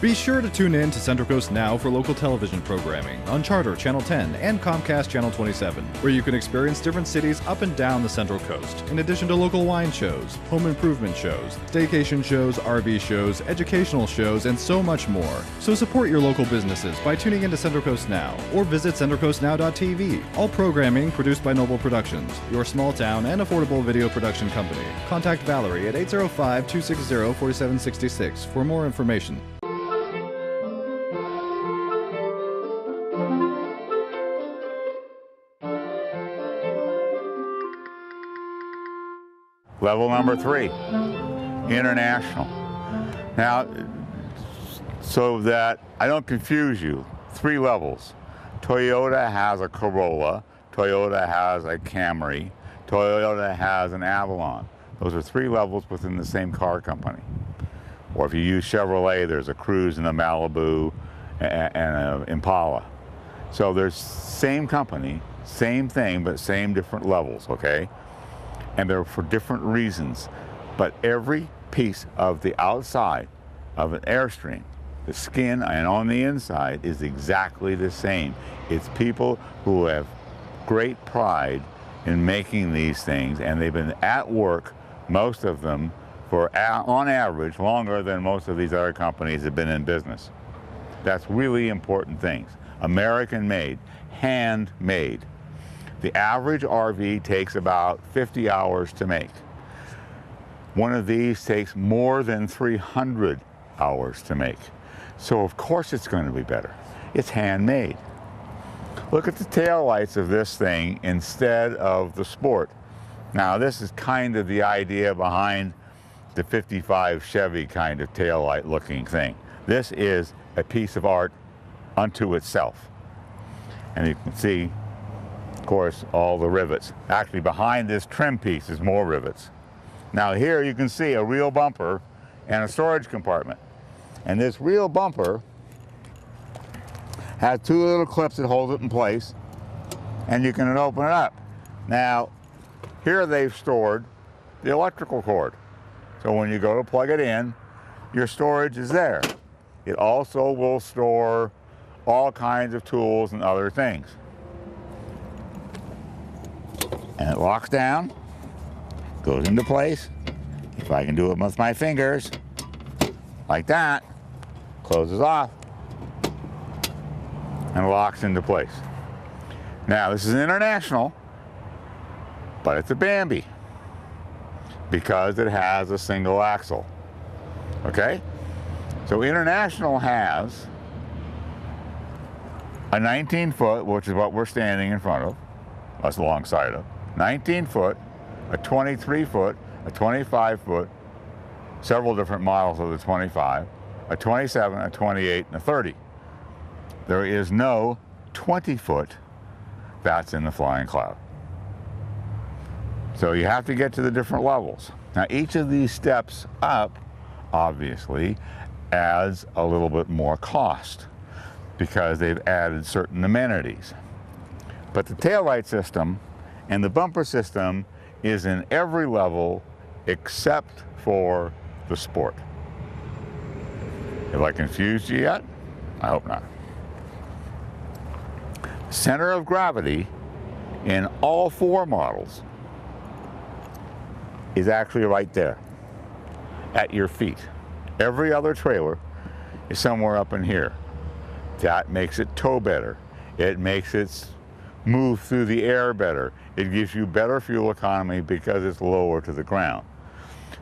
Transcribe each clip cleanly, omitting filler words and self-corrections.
Be sure to tune in to Central Coast Now for local television programming on Charter Channel 10 and Comcast Channel 27, where you can experience different cities up and down the Central Coast, in addition to local wine shows, home improvement shows, staycation shows, RV shows, educational shows, and so much more. So support your local businesses by tuning into Central Coast Now or visit centralcoastnow.tv. All programming produced by Noble Productions, your small town and affordable video production company. Contact Valerie at 805-260-4766 for more information. Level number 3, international. Now, so that I don't confuse you, 3 levels. Toyota has a Corolla, Toyota has a Camry, Toyota has an Avalon. Those are 3 levels within the same car company. Or if you use Chevrolet, there's a Cruze and a Malibu and an Impala. So there's same company, same thing, but same different levels, okay? And they're for different reasons. But every piece of the outside of an Airstream, the skin and on the inside, is exactly the same. It's people who have great pride in making these things, and they've been at work, most of them, for on average, longer than most of these other companies have been in business. That's really important things. American-made, handmade. The average RV takes about 50 hours to make. One of these takes more than 300 hours to make. So of course it's going to be better. It's handmade. Look at the taillights of this thing instead of the Sport. Now this is kind of the idea behind the 55 Chevy kind of taillight looking thing. This is a piece of art unto itself. And you can see, of course, all the rivets. Actually, behind this trim piece is more rivets. Now here you can see a real bumper and a storage compartment. And this real bumper has 2 little clips that hold it in place, and you can open it up. Now, here they've stored the electrical cord. So when you go to plug it in, your storage is there. It also will store all kinds of tools and other things. And it locks down, goes into place. If I can do it with my fingers, like that, closes off, and locks into place. Now, this is international, but it's a Bambi because it has a single axle, okay? So international has a 19-foot, which is what we're standing in front of, that's alongside of, 19-foot, a 23-foot, a 25-foot, several different models of the 25, a 27, a 28, and a 30. There is no 20-foot that's in the Flying Cloud. So you have to get to the different levels. Now each of these steps up, obviously, adds a little bit more cost because they've added certain amenities. But the taillight system and the bumper system is in every level except for the Sport. Have I confused you yet? I hope not. Center of gravity in all 4 models is actually right there at your feet. Every other trailer is somewhere up in here. That makes it tow better. It makes it move through the air better. It gives you better fuel economy because it's lower to the ground.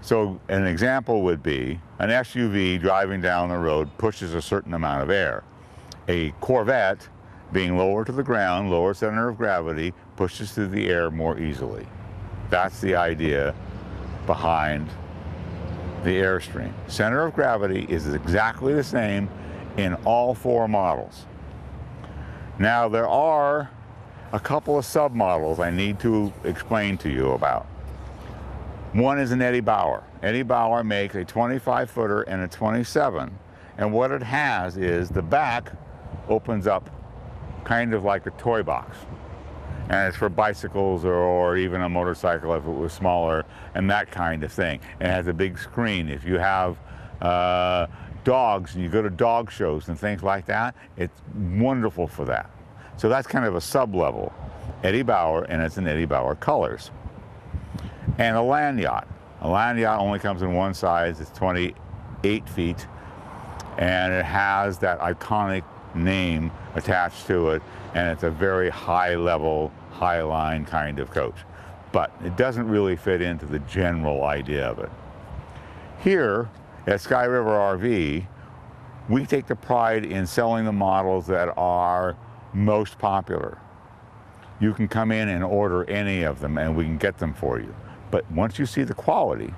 So an example would be an SUV driving down the road pushes a certain amount of air. A Corvette, being lower to the ground, lower center of gravity, pushes through the air more easily. That's the idea behind the Airstream. Center of gravity is exactly the same in all 4 models. Now there are a couple of submodels I need to explain to you about. One is an Eddie Bauer. Eddie Bauer makes a 25-footer and a 27, and what it has is the back opens up kind of like a toy box. And it's for bicycles or even a motorcycle if it was smaller and that kind of thing. It has a big screen. If you have dogs and you go to dog shows and things like that, it's wonderful for that. So that's kind of a sub-level. Eddie Bauer, and it's in Eddie Bauer colors. And a land yacht. A land yacht only comes in one size. It's 28 feet. And it has that iconic name attached to it. And it's a very high-level, high-line kind of coach. But it doesn't really fit into the general idea of it. Here at Sky River RV, we take the pride in selling the models that are most popular. You can come in and order any of them and we can get them for you. But once you see the quality,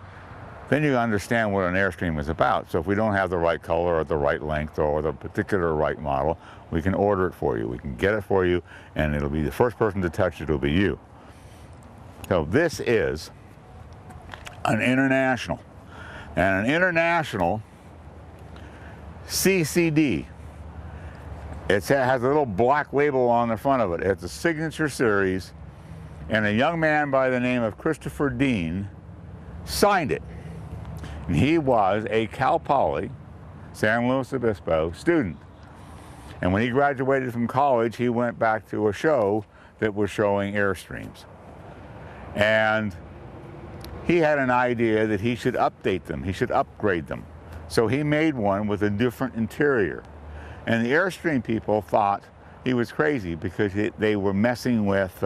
then you understand what an Airstream is about. So if we don't have the right color or the right length or the particular right model, we can order it for you. We can get it for you, and it'll be the first person to touch it will be you. So this is an International. And an International CCD. It has a little black label on the front of it. It's a signature series, and a young man by the name of Christopher Dean signed it. And he was a Cal Poly, San Luis Obispo student. And when he graduated from college, he went back to a show that was showing Airstreams. And he had an idea that he should update them, he should upgrade them. So he made one with a different interior. And the Airstream people thought he was crazy because they were messing with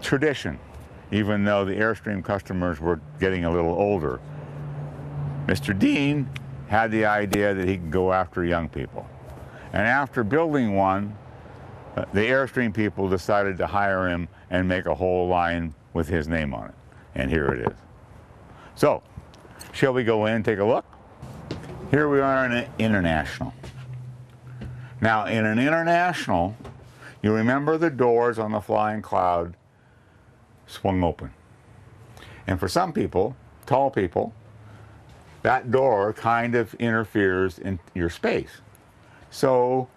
tradition, even though the Airstream customers were getting a little older. Mr. Dean had the idea that he could go after young people. And after building one, the Airstream people decided to hire him and make a whole line with his name on it. And here it is. So, shall we go in and take a look? Here we are in an International. Now, in an International, you remember the doors on the Flying Cloud swung open. And for some people, tall people, that door kind of interferes in your space. So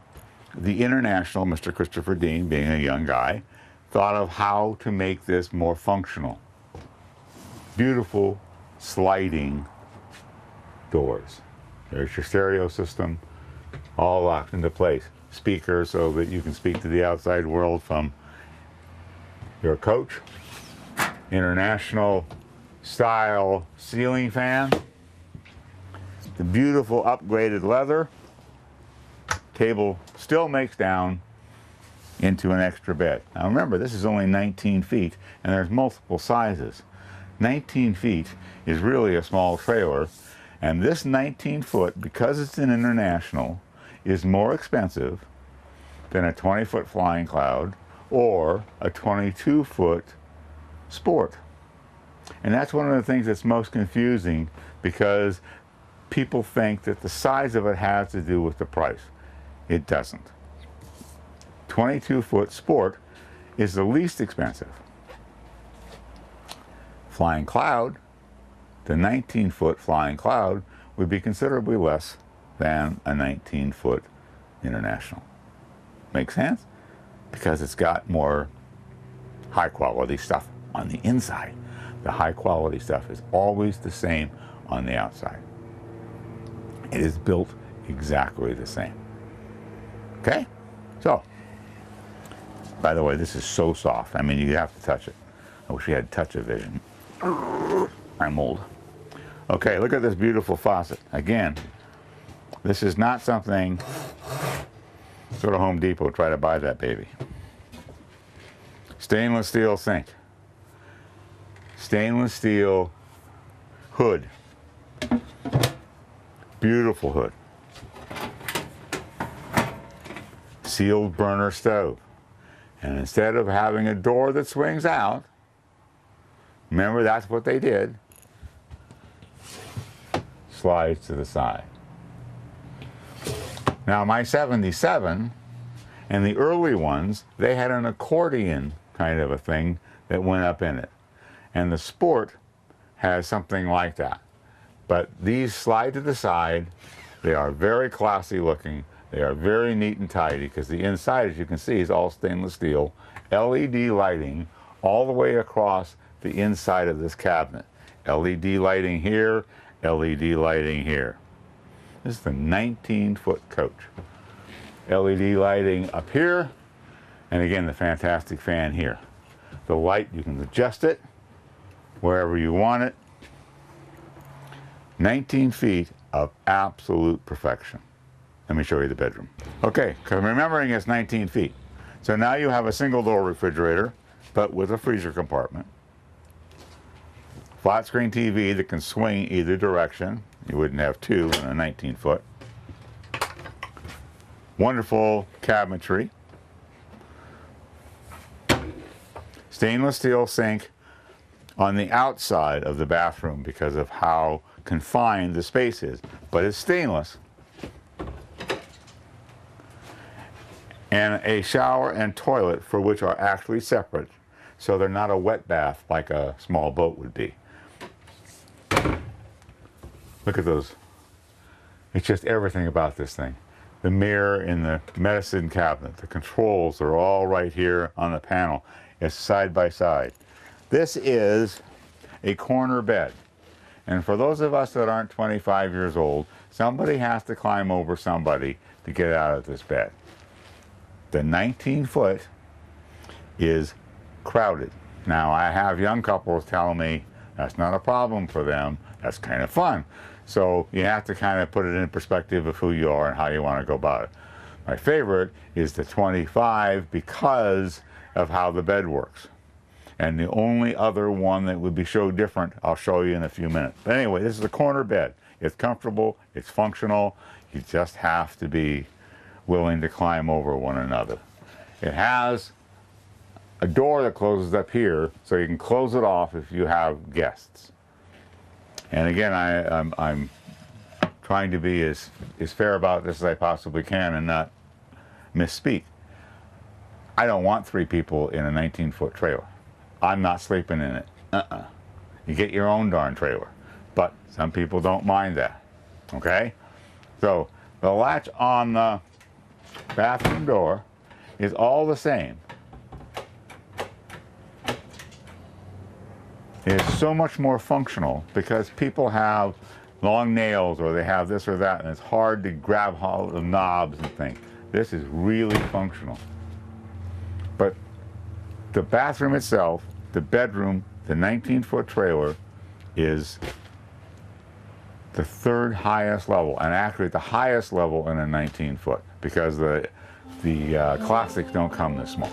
the International, Mr. Christopher Dean, being a young guy, thought of how to make this more functional. Beautiful sliding doors. There's your stereo system, all locked into place. Speakers so that you can speak to the outside world from your coach. International style ceiling fan. The beautiful upgraded leather. Table still makes down into an extra bed. Now remember, this is only 19 feet and there's multiple sizes. 19 feet is really a small trailer, and this 19 foot, because it's an International, is more expensive than a 20-foot Flying Cloud or a 22-foot Sport. And that's one of the things that's most confusing, because people think that the size of it has to do with the price. It doesn't. 22-foot Sport is the least expensive. Flying Cloud, the 19-foot Flying Cloud, would be considerably less than a 19-foot International. Make sense? Because it's got more high-quality stuff on the inside. The high-quality stuff is always the same on the outside. It is built exactly the same. Okay? So, by the way, this is so soft. I mean, you have to touch it. I wish we had touch-o-vision. I'm old. Okay, look at this beautiful faucet. Again, this is not something, go to Home Depot, try to buy that baby. Stainless steel sink. Stainless steel hood. Beautiful hood. Sealed burner stove. And instead of having a door that swings out, remember that's what they did, slides to the side. Now my 77 and the early ones, they had an accordion kind of a thing that went up in it. And the Sport has something like that. But these slide to the side. They are very classy looking. They are very neat and tidy, because the inside, as you can see, is all stainless steel. LED lighting all the way across the inside of this cabinet. LED lighting here, LED lighting here. This is the 19-foot coach. LED lighting up here, and again, the fantastic fan here. The light, you can adjust it wherever you want it. 19 feet of absolute perfection. Let me show you the bedroom. Okay, because remembering it's 19 feet. So now you have a single door refrigerator, but with a freezer compartment. Flat screen TV that can swing either direction. You wouldn't have two in a 19-foot. Wonderful cabinetry. Stainless steel sink on the outside of the bathroom because of how confined the space is, but it's stainless. And a shower and toilet for which are actually separate, so they're not a wet bath like a small boat would be. Look at those. It's just everything about this thing. The mirror in the medicine cabinet, the controls are all right here on the panel. It's side by side. This is a corner bed. And for those of us that aren't 25 years old, somebody has to climb over somebody to get out of this bed. The 19-foot is crowded. Now, I have young couples telling me that's not a problem for them. That's kind of fun. So you have to kind of put it in perspective of who you are and how you want to go about it. My favorite is the 25 because of how the bed works. And the only other one that would be show different, I'll show you in a few minutes. But anyway, this is a corner bed. It's comfortable, it's functional. You just have to be willing to climb over one another. It has a door that closes up here, so you can close it off if you have guests. And again, I'm trying to be as fair about this as I possibly can and not misspeak. I don't want 3 people in a 19-foot trailer. I'm not sleeping in it. You get your own darn trailer. But some people don't mind that. Okay? So the latch on the bathroom door is all the same. It's so much more functional because people have long nails or they have this or that, and it's hard to grab hold of knobs and things. This is really functional. But the bathroom itself, the bedroom, the 19-foot trailer is the 3rd highest level, and actually the highest level in a 19-foot because the classics don't come this small.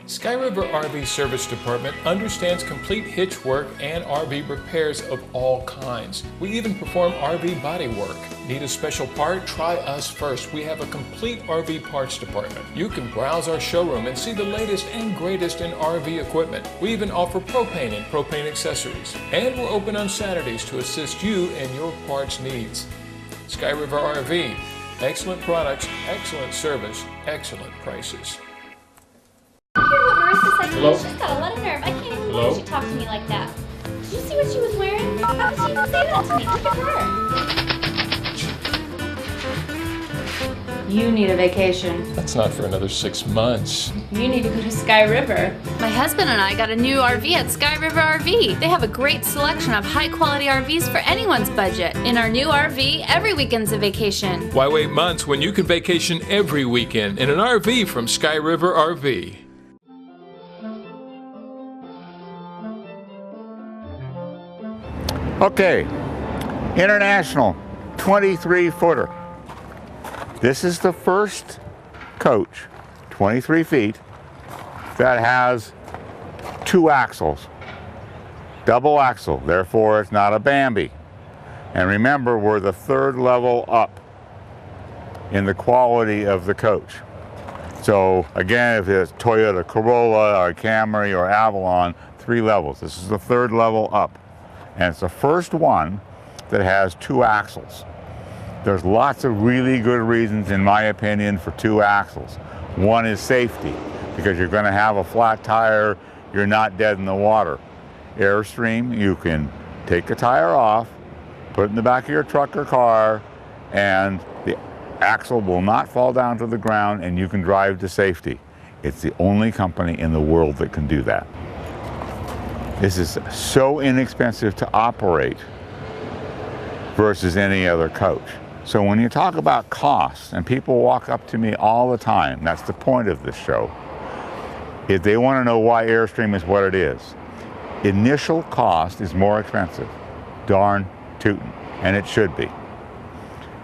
Sky River RV Service Department understands complete hitch work and RV repairs of all kinds. We even perform RV body work. Need a special part? Try us first. We have a complete RV parts department. You can browse our showroom and see the latest and greatest in RV equipment. We even offer propane and propane accessories. And we're open on Saturdays to assist you in your parts needs. Sky River RV. Excellent products, excellent service, excellent prices. Hello? She's got a lot of nerve. I can't even believe she talked to me like that. Did you see what she was wearing? How could she even say that to me? Look at her. You need a vacation. That's not for another 6 months. You need to go to Sky River. My husband and I got a new RV at Sky River RV. They have a great selection of high-quality RVs for anyone's budget. In our new RV, every weekend's a vacation. Why wait months when you can vacation every weekend in an RV from Sky River RV? Okay, International 23-footer. This is the first coach, 23 feet, that has 2 axles. Double axle, therefore it's not a Bambi. And remember, we're the 3rd level up in the quality of the coach. So again, if it's Toyota Corolla or Camry or Avalon, 3 levels. This is the 3rd level up. And it's the first one that has 2 axles. There's lots of really good reasons, in my opinion, for 2 axles. One is safety, because you're going to have a flat tire, you're not dead in the water. Airstream, you can take the tire off, put it in the back of your truck or car, and the axle will not fall down to the ground and you can drive to safety. It's the only company in the world that can do that. This is so inexpensive to operate versus any other coach. So when you talk about costs, and people walk up to me all the time, that's the point of this show, if they want to know why Airstream is what it is. Initial cost is more expensive, darn tootin', and it should be.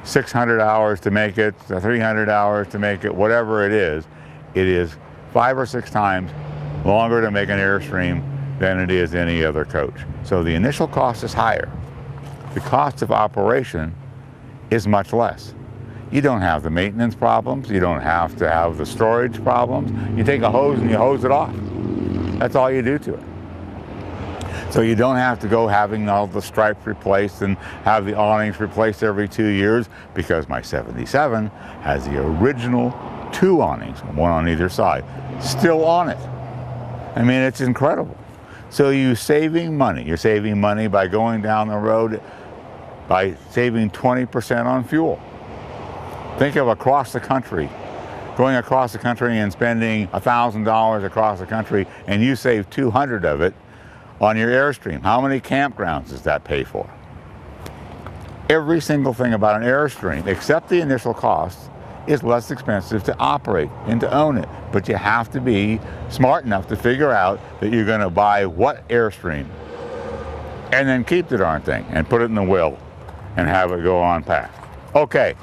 600 hours to make it, 300 hours to make it, whatever it is 5 or 6 times longer to make an Airstream than it is any other coach. So the initial cost is higher. The cost of operation is much less. You don't have the maintenance problems. You don't have to have the storage problems. You take a hose and you hose it off. That's all you do to it. So you don't have to go having all the stripes replaced and have the awnings replaced every 2 years, because my 77 has the original 2 awnings, one on either side, still on it. I mean, it's incredible. So you're saving money. You're saving money by going down the road, by saving 20% on fuel. Think of across the country, going across the country and spending $1,000 across the country, and you save 200 of it on your Airstream. How many campgrounds does that pay for? Every single thing about an Airstream, except the initial cost, is less expensive to operate and to own it. But you have to be smart enough to figure out that you're going to buy what Airstream, and then keep the darn thing and put it in the will and have it go on past. Okay.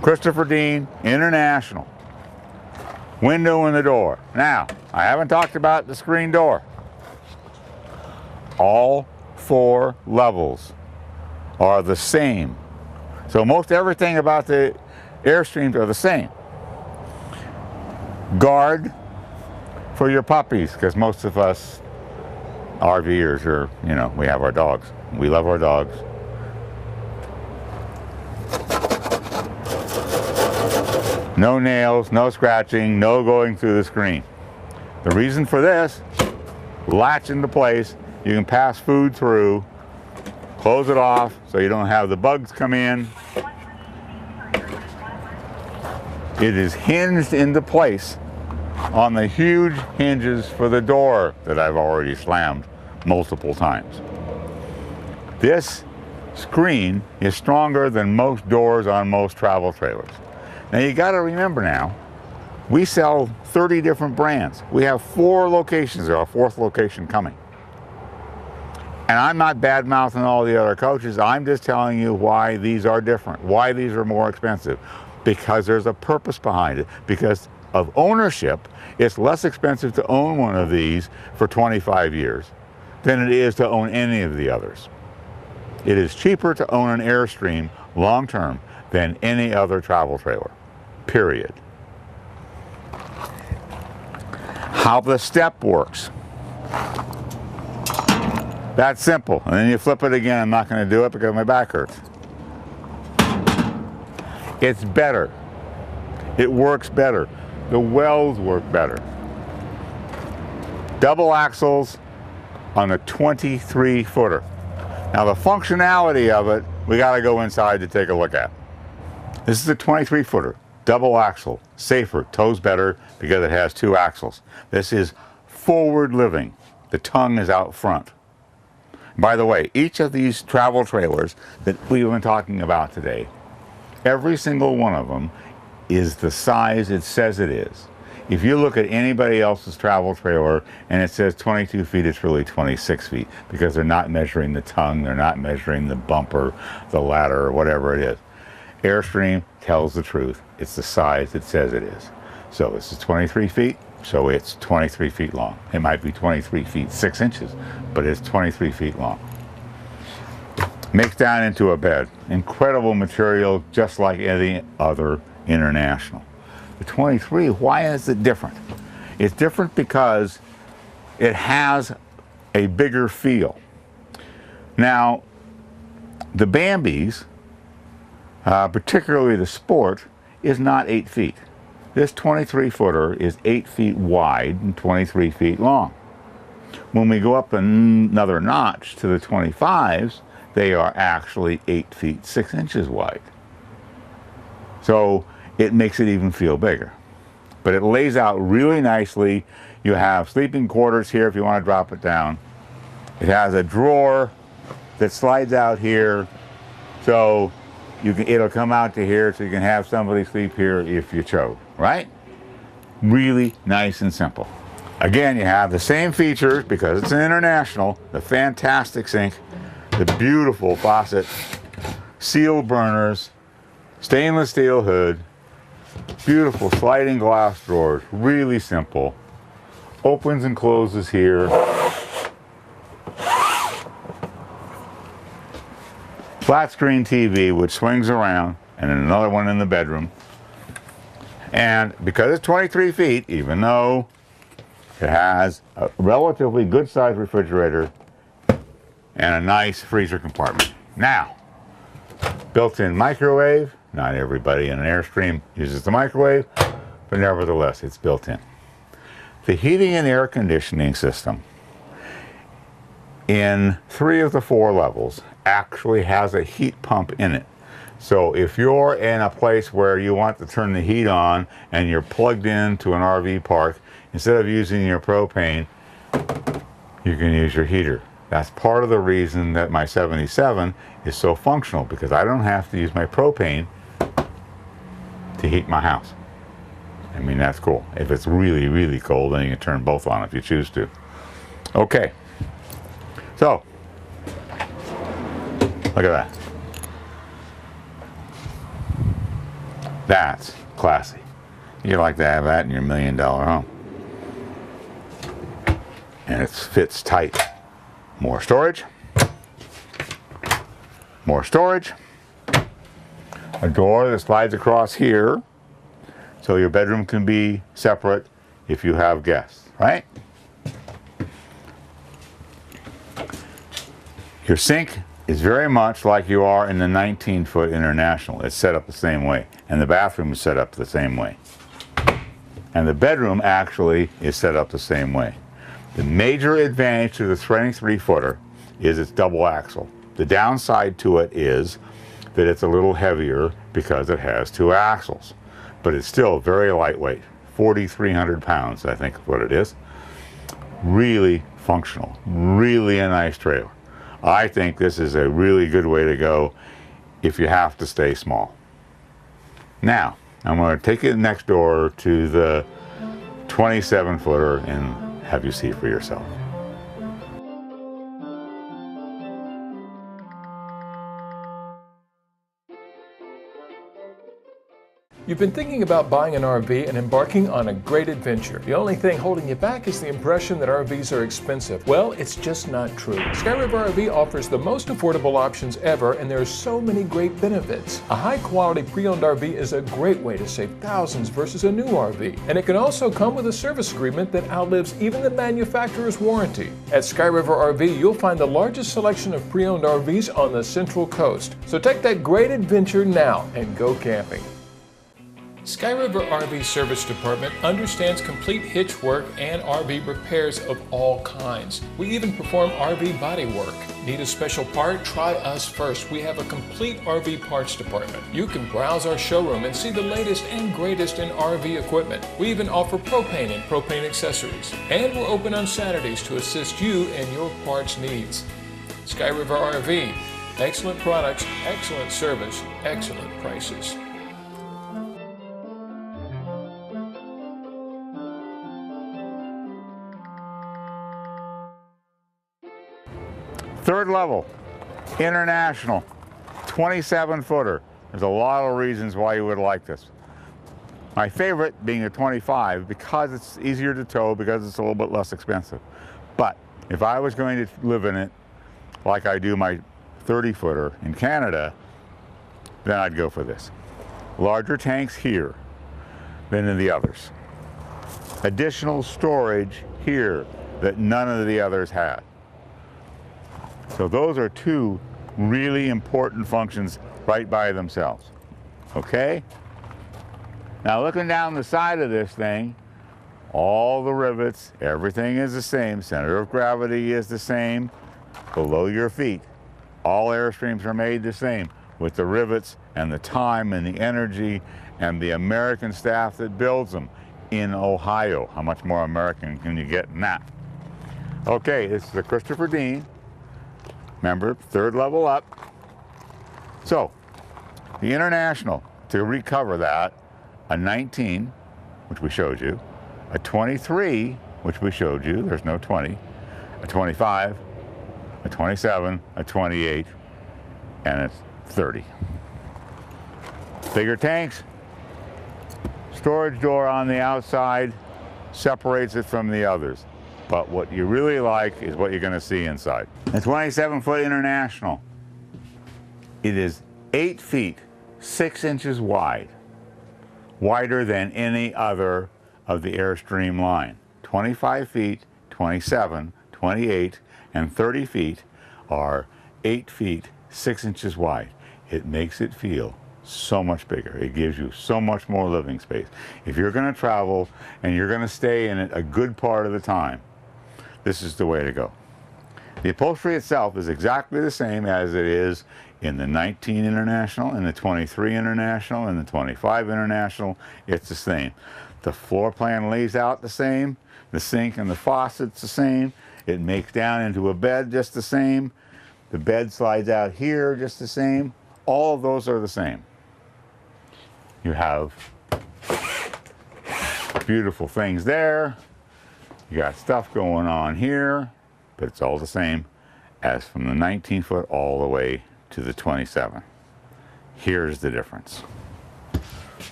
Christopher Dean International. Window in the door. Now, I haven't talked about the screen door. All 4 levels are the same. So most everything about the Airstreams are the same. Guard for your puppies, because most of us RVers are, you know, we have our dogs. We love our dogs. No nails, no scratching, no going through the screen. The reason for this, latch into place. You can pass food through, close it off so you don't have the bugs come in. It is hinged into place on the huge hinges for the door that I've already slammed multiple times. This screen is stronger than most doors on most travel trailers. Now you got to remember now, we sell 30 different brands. We have 4 locations, or a 4th location coming. And I'm not bad-mouthing all the other coaches. I'm just telling you why these are different, why these are more expensive. Because there's a purpose behind it. Because of ownership, it's less expensive to own one of these for 25 years than it is to own any of the others. It is cheaper to own an Airstream long-term than any other travel trailer, period. How the step works. That's simple. And then you flip it again. I'm not going to do it because my back hurts. It's better. It works better. The welds work better. Double axles on a 23-footer. Now the functionality of it, we got to go inside to take a look at. This is a 23-footer, double axle, safer, tows better because it has 2 axles. This is forward living. The tongue is out front. By the way, each of these travel trailers that we've been talking about today, every single one of them is the size it says it is. If you look at anybody else's travel trailer and it says 22 feet, it's really 26 feet because they're not measuring the tongue, they're not measuring the bumper, the ladder, or whatever it is. Airstream tells the truth. It's the size it says it is. So this is 23 feet, so it's 23 feet long. It might be 23 feet 6 inches, but it's 23 feet long. Makes down into a bed. Incredible material, just like any other International. The 23, why is it different? It's different because it has a bigger feel. Now, the Bambis, particularly the Sport, is not 8 feet. This 23-footer is 8 feet wide and 23 feet long. When we go up another notch to the 25s, they are actually 8 feet 6 inches wide. So it makes it even feel bigger. but it lays out really nicely. You have sleeping quarters here if you want to drop it down. It has a drawer that slides out here, so it'll come out to here, so you can have somebody sleep here if you chose, right? Really nice and simple. Again, you have the same features because it's an international, the fantastic sink, the beautiful faucet, sealed burners, stainless steel hood, beautiful sliding glass drawers, really simple. Opens and closes here. Flat screen TV which swings around, and then another one in the bedroom. And because it's 23 feet, even though it has a relatively good sized refrigerator and a nice freezer compartment. Now, built-in microwave. Not everybody in an Airstream uses the microwave, but nevertheless, it's built in. The heating and air conditioning system in 3 of the 4 levels actually has a heat pump in it. So if you're in a place where you want to turn the heat on and you're plugged into an RV park, instead of using your propane, you can use your heater. That's part of the reason that my 77 is so functional, because I don't have to use my propane to heat my house. I mean, that's cool. If it's really, really cold, then you can turn both on if you choose to. Okay. So, look at that. That's classy. You'd like to have that in your $1 million home. And it fits tight. More storage. More storage. A door that slides across here, so your bedroom can be separate if you have guests, right? Your sink is very much like you are in the 19-foot International. It's set up the same way, and the bathroom is set up the same way. And the bedroom actually is set up the same way. The major advantage to the 23-footer is its double axle. The downside to it is that it's a little heavier because it has 2 axles. But it's still very lightweight, 4,300 pounds, I think is what it is. Really functional, really a nice trailer. I think this is a really good way to go if you have to stay small. Now, I'm going to take it next door to the 27-footer and have you see it for yourself. You've been thinking about buying an RV and embarking on a great adventure. The only thing holding you back is the impression that RVs are expensive. Well, it's just not true. SkyRiver RV offers the most affordable options ever, and there are so many great benefits. A high-quality pre-owned RV is a great way to save thousands versus a new RV. And it can also come with a service agreement that outlives even the manufacturer's warranty. At SkyRiver RV, you'll find the largest selection of pre-owned RVs on the Central Coast. So take that great adventure now and go camping. SkyRiver RV Service Department understands complete hitch work and RV repairs of all kinds. We even perform RV body work. Need a special part? Try us first. We have a complete RV parts department. You can browse our showroom and see the latest and greatest in RV equipment. We even offer propane and propane accessories. And we're open on Saturdays to assist you in your parts needs. SkyRiver RV. Excellent products, excellent service, excellent prices. Third level, International, 27-footer. There's a lot of reasons why you would like this. My favorite being a 25 because it's easier to tow, because it's a little bit less expensive. But if I was going to live in it like I do my 30-footer in Canada, then I'd go for this. Larger tanks here than in the others. Additional storage here that none of the others had. So those are 2 really important functions right by themselves. Okay? Now looking down the side of this thing, all the rivets, everything is the same. Center of gravity is the same below your feet. All Airstreams are made the same, with the rivets and the time and the energy and the American staff that builds them. in Ohio. How much more American can you get than that? Okay, this is the Christopher Dean. Remember, third level up. So, the International, to recover that, a 19, which we showed you, a 23, which we showed you, there's no 20, a 25, a 27, a 28, and it's 30. Bigger tanks, storage door on the outside separates it from the others. But what you really like is what you're going to see inside. The 27-foot International. It is 8 feet, 6 inches wide. Wider than any other of the Airstream line. 25 feet, 27, 28, and 30 feet are 8 feet, 6 inches wide. It makes it feel so much bigger. It gives you so much more living space. If you're going to travel and you're going to stay in it a good part of the time, this is the way to go. The upholstery itself is exactly the same as it is in the 19 International, in the 23 International, in the 25 International. It's the same. The floor plan lays out the same. The sink and the faucet's the same. It makes down into a bed just the same. The bed slides out here just the same. All of those are the same. You have beautiful things there. You got stuff going on here, but it's all the same as from the 19-foot all the way to the 27. Here's the difference.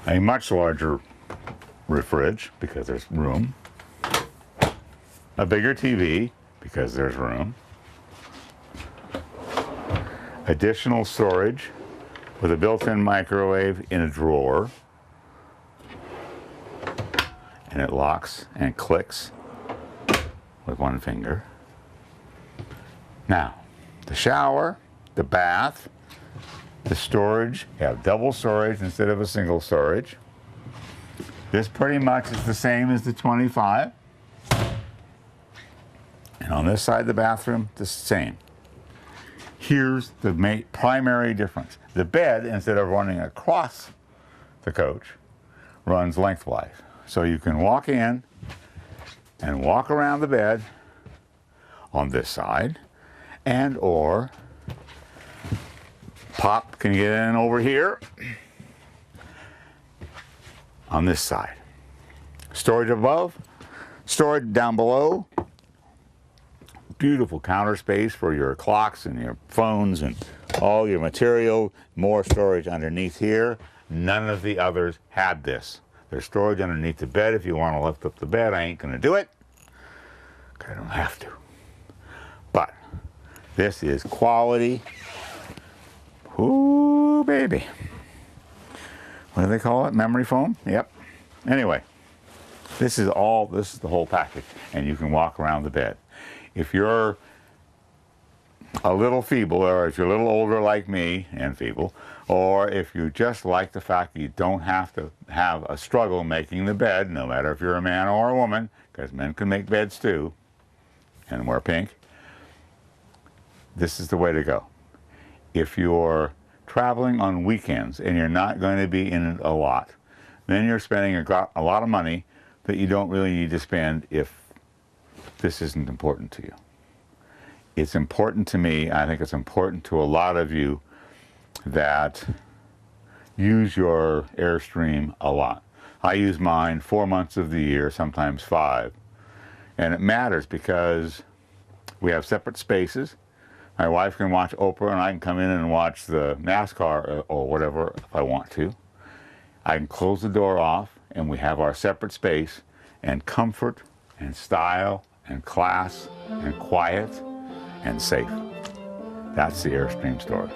A much larger fridge because there's room. A bigger TV because there's room. Additional storage with a built-in microwave in a drawer. And it locks and clicks with one finger. Now, the shower, the bath, the storage, you have double storage instead of a single storage. This pretty much is the same as the 25. And on this side of the bathroom, the same. Here's the primary difference. The bed, instead of running across the coach, runs lengthwise. So you can walk in and walk around the bed on this side, and or Pop can get in over here on this side. Storage above, storage down below. Beautiful counter space for your clocks and your phones and all your material. More storage underneath here. None of the others had this. There's storage underneath the bed if you want to lift up the bed. I ain't going to do it. I don't have to. But this is quality. Ooh, baby. What do they call it? Memory foam? Yep. Anyway, this is the whole package. And you can walk around the bed. If you're a little feeble, or if you're a little older like me and feeble, or if you just like the fact that you don't have to have a struggle making the bed, no matter if you're a man or a woman, because men can make beds too, and wear pink, this is the way to go. If you're traveling on weekends and you're not going to be in it a lot, then you're spending a lot of money that you don't really need to spend if this isn't important to you. It's important to me. I think it's important to a lot of you that use your Airstream a lot. I use mine 4 months of the year, sometimes 5. And it matters because we have separate spaces. My wife can watch Oprah and I can come in and watch the NASCAR or whatever if I want to. I can close the door off and we have our separate space, and comfort and style and class and quiet and safe. That's the Airstream story.